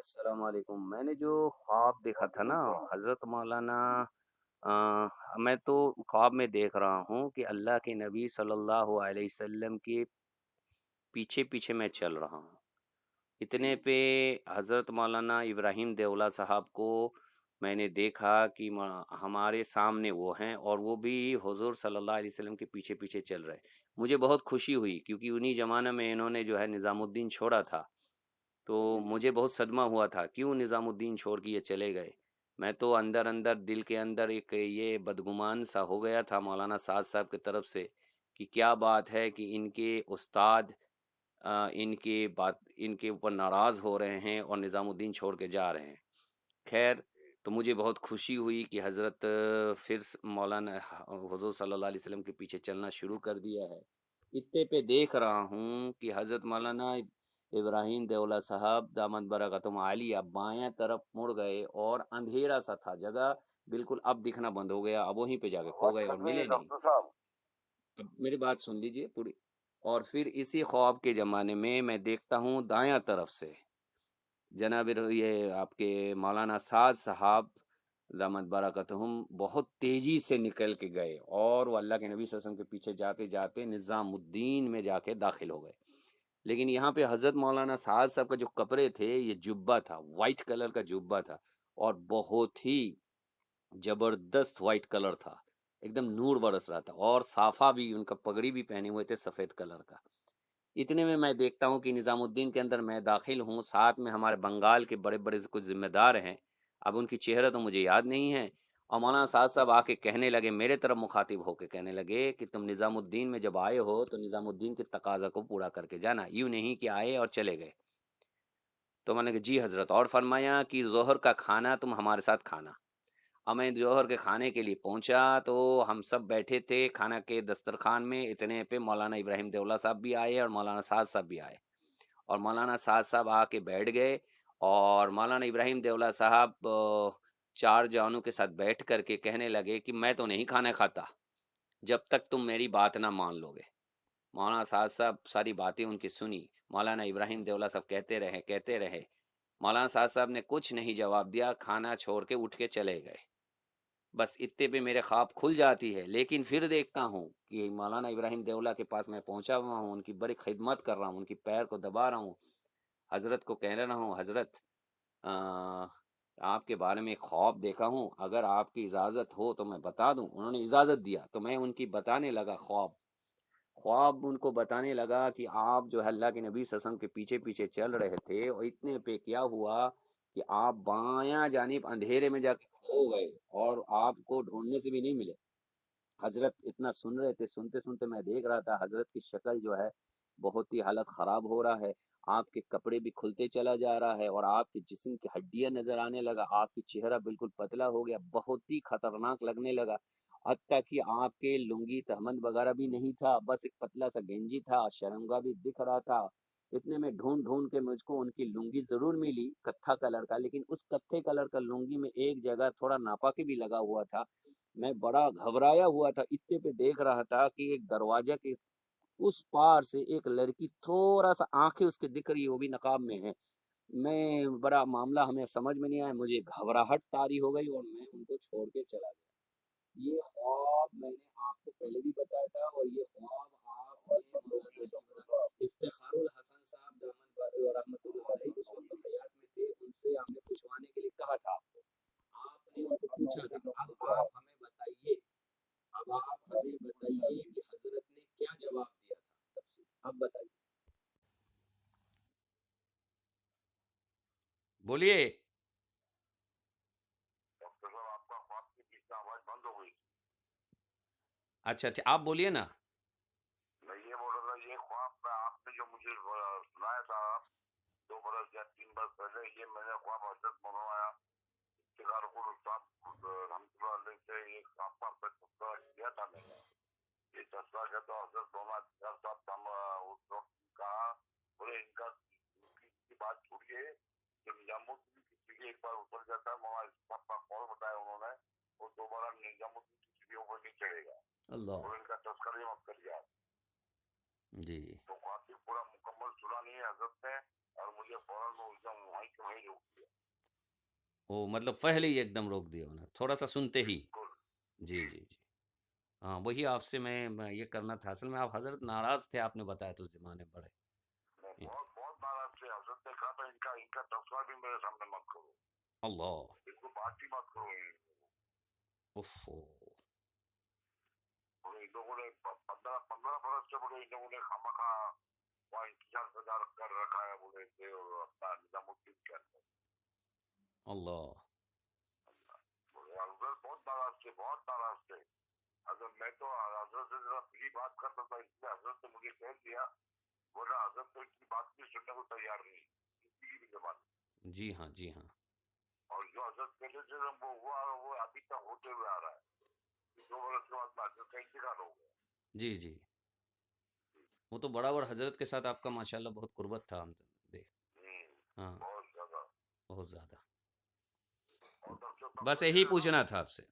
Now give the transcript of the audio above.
السلام علیکم۔ میں نے جو خواب دیکھا تھا نا حضرت مولانا، میں تو خواب میں دیکھ رہا ہوں کہ اللہ کے نبی صلی اللہ علیہ وسلم کے پیچھے پیچھے میں چل رہا ہوں۔ اتنے پہ حضرت مولانا ابراہیم دیولہ صاحب کو میں نے دیکھا کہ ہمارے سامنے وہ ہیں، اور وہ بھی حضور صلی اللہ علیہ وسلم کے پیچھے پیچھے چل رہے۔ مجھے بہت خوشی ہوئی کیونکہ انہی زمانہ میں انہوں نے جو ہے نظام الدین چھوڑا تھا، تو مجھے بہت صدمہ ہوا تھا کیوں نظام الدین چھوڑ کے یہ چلے گئے۔ میں تو اندر اندر دل کے اندر ایک یہ بدگمان سا ہو گیا تھا مولانا سعد صاحب کی طرف سے کہ کیا بات ہے کہ ان کے استاد ان کے اوپر ناراض ہو رہے ہیں اور نظام الدین چھوڑ کے جا رہے ہیں۔ خیر، تو مجھے بہت خوشی ہوئی کہ حضرت مولانا حضور صلی اللہ علیہ وسلم کے پیچھے چلنا شروع کر دیا ہے۔ اتے پہ دیکھ رہا ہوں کہ حضرت مولانا ابراہیم دیولہ صاحب دامت برکاتہم عالیہ بائیں طرف مڑ گئے، اور اندھیرا سا تھا جگہ، بالکل اب دکھنا بند ہو گیا، اب وہیں پہ جا کے کھو گئے اور ملے نہیں۔ اب میری بات سن لیجئے پوری۔ اور پھر اسی خواب کے زمانے میں دیکھتا ہوں دایاں طرف سے جناب یہ آپ کے مولانا سعد صاحب دامت برکاتہم بہت تیزی سے نکل کے گئے، اور وہ اللہ کے نبی صلی اللہ علیہ وسلم کے پیچھے جاتے جاتے نظام الدین میں جا کے داخل ہو گئے۔ لیکن یہاں پہ حضرت مولانا سعد صاحب کا جو کپڑے تھے، یہ جبہ تھا، وائٹ کلر کا جبہ تھا، اور بہت ہی زبردست وائٹ کلر تھا، ایک دم نور برس رہا تھا، اور صافہ بھی ان کا پگڑی بھی پہنے ہوئے تھے سفید کلر کا۔ اتنے میں دیکھتا ہوں کہ نظام الدین کے اندر میں داخل ہوں، ساتھ میں ہمارے بنگال کے بڑے بڑے کچھ ذمہ دار ہیں، اب ان کی چہرہ تو مجھے یاد نہیں ہے، اور مولانا سعد صاحب آ کے کہنے لگے، میرے طرف مخاطب ہو کے کہنے لگے کہ تم نظام الدین میں جب آئے ہو تو نظام الدین کے تقاضا کو پورا کر کے جانا، یوں نہیں کہ آئے اور چلے گئے۔ تو میں نے کہا جی حضرت، اور فرمایا کہ ظہر کا کھانا تم ہمارے ساتھ کھانا۔ اب میں جوہر کے کھانے کے لیے پہنچا تو ہم سب بیٹھے تھے کھانا کے دسترخوان میں، اتنے پہ مولانا ابراہیم دیولہ صاحب بھی آئے اور مولانا سعد صاحب بھی آئے، اور مولانا سعد صاحب آ کے بیٹھ گئے، اور مولانا ابراہیم دیولہ صاحب چار جوانوں کے ساتھ بیٹھ کر کے کہنے لگے کہ میں تو نہیں کھانا کھاتا جب تک تم میری بات نہ مان لو گے۔ مولانا سعد صاحب ساری باتیں ان کی سنی، مولانا ابراہیم دیولہ صاحب کہتے رہے، مولانا سعد صاحب نے کچھ نہیں جواب دیا، کھانا چھوڑ کے اٹھ کے چلے گئے۔ بس اتنے پہ میرے خواب کھل جاتی ہے، لیکن پھر دیکھتا ہوں کہ مولانا ابراہیم دیولہ کے پاس میں پہنچا ہوا ہوں، ان کی بڑی خدمت کر رہا ہوں، ان کی پیر کو دبا رہا ہوں، حضرت کو کہہ رہا ہوں حضرت آپ کے بارے میں ایک خواب دیکھا ہوں، اگر آپ کی اجازت ہو تو میں بتا دوں۔ انہوں نے اجازت دیا تو میں ان کی بتانے لگا خواب ان کو بتانے لگا کہ آپ جو ہے اللہ کے نبی صلی اللہ علیہ وسلم کے پیچھے پیچھے چل رہے تھے، اور اتنے پہ کیا ہوا کہ آپ بایاں جانب اندھیرے میں جا کے کھو گئے، اور آپ کو ڈھونڈنے سے بھی نہیں ملے۔ حضرت اتنا سن رہے تھے، سنتے سنتے میں دیکھ رہا تھا حضرت کی شکل جو ہے بہت ہی حالت خراب ہو رہا ہے، آپ کے کپڑے بھی کھلتے چلا جا رہا ہے، اور آپ کے جسم کی ہڈیاں نظر آنے لگا، آپ کی چہرہ بالکل پتلا ہو گیا، بہت ہی خطرناک لگنے لگا، حتیٰ کہ آپ کے لنگی تہمند وغیرہ بھی نہیں تھا، بس ایک پتلا سا گنجی تھا، شرنگا بھی دکھ رہا تھا۔ اتنے میں ڈھونڈ ڈھونڈ کے مجھ کو ان کی لنگی ضرور ملی کتھا کلر کا، لیکن اس کتھے کلر کا لنگی میں ایک جگہ تھوڑا ناپاکی بھی لگا ہوا تھا۔ میں بڑا گھبرایا ہوا تھا، اتنے پہ دیکھ رہا تھا کہ ایک دروازہ کے اس پار سے ایک لڑکی تھوڑا سا آنکھیں اس کے دکھ رہی ہے، وہ بھی نقاب میں ہے۔ میں بڑا معاملہ ہمیں سمجھ میں نہیں آیا، مجھے گھبراہٹ طاری ہو گئی، اور میں ان کو چھوڑ کے چلا گیا۔ یہ خواب میں نے آپ کو پہلے بھی بتایا تھا، اور یہ خواب آپ نے مولانا افتخار الحسن صاحب رحمۃ اللہ علیہ اس وقت حیات میں تھے، ان سے ہم نے پوچھوانے کے لیے کہا تھا آپ کو، آپ نے ان کو پوچھا تھا۔ اب آپ ہمیں بتائیے کہ حضرت نے کیا جواب دیا تھا تب سے، اب بتائیے، بولیے۔ اچھا اچھا، آپ بولیے نا۔ میں یہ بول رہا تھا، یہ خواب میں آپ نے جو مجھے سنایا تھا 2 برس یا 3 برس پہلے، یہ میں نے خواب حضرت مولانا افتخار الحسن رحمۃ اللہ علیہ سے ایک خواب کا تذکرہ کیا تھا میں نے۔ یہ تذکرہ کیا تو حضرت مولانا افتخار صاحب اس وقت کہا، بولے ان کی بات چھوڑیے کہ نظام الدین کی سیڑھی ایک بار اتر جاتا ہے، مولانا صاحب کا قول بتایا انہوں نے، وہ دوبارہ نظام الدین کی سیڑھیوں پر نہیں چڑھے گا، اللہ، اور ان کا تذکرہ ہی مت کریے آپ۔ جی، تو خواب بھی پورا مکمل سنا نہیں ہے حضرت نے، اور مجھے فوراً وہ ایک دم وہیں کے وہیں روک دیا. وہ مطلب پہلے ہی ایک دم روک دیا انہیں تھوڑا سا سنتے ہی. بالکل. جی جی جی. ہاں وہی آپ سے میں یہ کرنا تھا اصل میں. آپ حضرت ناراض تھے آپ نے بتایا تو اس زمانے بڑے. میں بہت بہت ناراض تھے. حضرت نے کہا تھا ان کا تذکرہ بھی میرے سامنے مت کرو, اللہ. ان کو بات ہی مت کرو. اوفو. ان لوگوں نے 15 برس سے بولے ان لوگوں نے خامخواہ وہاں انتظار کر رکھا ہے بولے تھے اپنا نظام الدین کے اندر. اللہ. حضرت بہت ناراض تھے, بہت ناراض تھے. اگر میں تو حضرت سے ذرا فری بات کرتا تھا, اس لیے حضرت نے مجھے کہہ دیا, ورنہ حضرت تو اس کی بات بھی سننے کو تیار نہیں کسی بھی زبان. جی ہاں جی ہاں. اور جو حضرت کہتے تھے وہ ہوا وہ ابھی تک ہوتے ہوئے آ رہا ہے. 2 برس کے بعد حضرت کا انتقال ہو گیا. جی جی. وہ تو برابر حضرت کے ساتھ آپ کا ماشاءاللہ بہت قربت تھا ہم دیکھ. ہاں بہت زیادہ. بہت زیادہ. اور ڈاکٹر بس تقوی یہی سے پوچھنا تھا آپ سے.